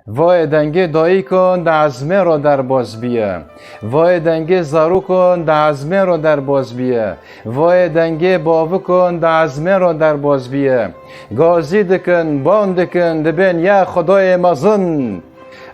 وای دنگ دایی کن دعزمه را در باز بیه. وای دنگ زارو کن دعزمه را در باز بیه. وای دنگ باو کن دعزمه را در باز بیه. گازی دکن بان دکن دبین یا خدای مزن.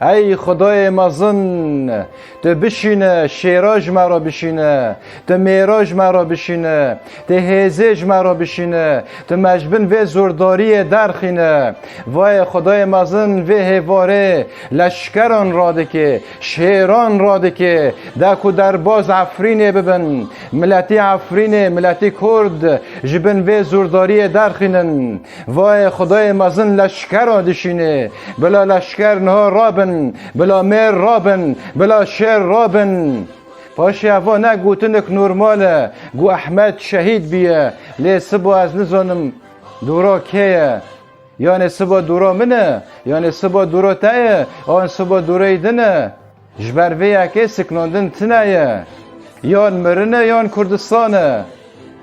ای خدای مزن تو بشینه شیراج مرا بشینه، تو میراج مرا بشینه، تو هیزج مرا بشینه، تو مجبن و زورداری درخینه. وای خدای مزن و هواره لشکران راده که شیران راده که دکو در باز عفرینه ببن ملتی عفرینه ملتی کرد جبن و زورداری درخینن. وای خدای مزن لشکر آدشینه بلا لشکر نه رابن بلا میر رابن بلا شیر رابن. پاشی اوا نه گوتنک نورماله گو احمد شهید بیه لی سبا از نزانم دورا کیه یعنی سبا دورا منه یعنی سبا دورا تایه آن سبا دورا ایدنه جبر ویا که سکناندن تنایه یان مرنه یان کردستانه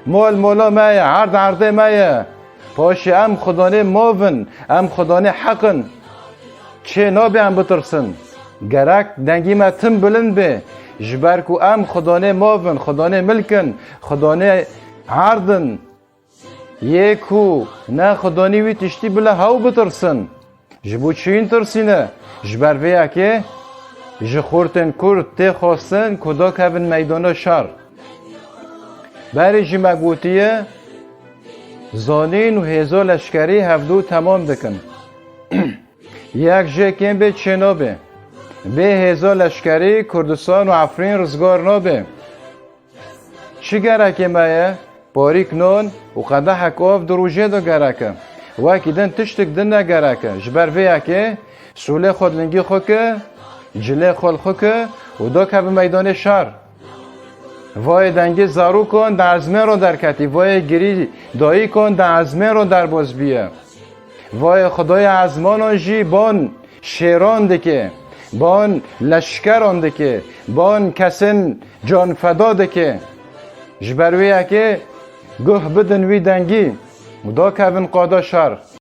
مال مولا مایه عرض عرضه مایه. پاشی ام خدانه موون ام خدانه حقن چه نابی هم بترسن گرک دنگی ما تم بلند به جبر کو ام خدانه موون خدانه ملکن خدانه عردن یکو نه خدانی وی تشتی بلا هاو بترسن جبو چین ترسینه جبر ویا که جخورتن کرد تی خواستن کدا کبن میدان شر بری جمع گوتیه زانین و هزا لشکری هفدو تمام دکن یک جکن به چنابه به هزا لشکری کردستان و عفرین رزگار نابه چی گرکه مایه؟ باریک نون و قده حکاف دروجه دا گرکه وکی دن تشتک دن نگرکه جبر ویا که سوله خود لنگی خوکه جله خول خوکه و دا که به میدان شهر. وای دنگی زارو کن در ازمه رو در کتی وای گری دایی کن در ازمه رو در باز بیه. وای خدای ازمان آنجی بان شیران دکه بان لشکران دکه بان کسن جان فدا دکه جبرویه که گه بدن وی دنگی و دا که بن قادا شر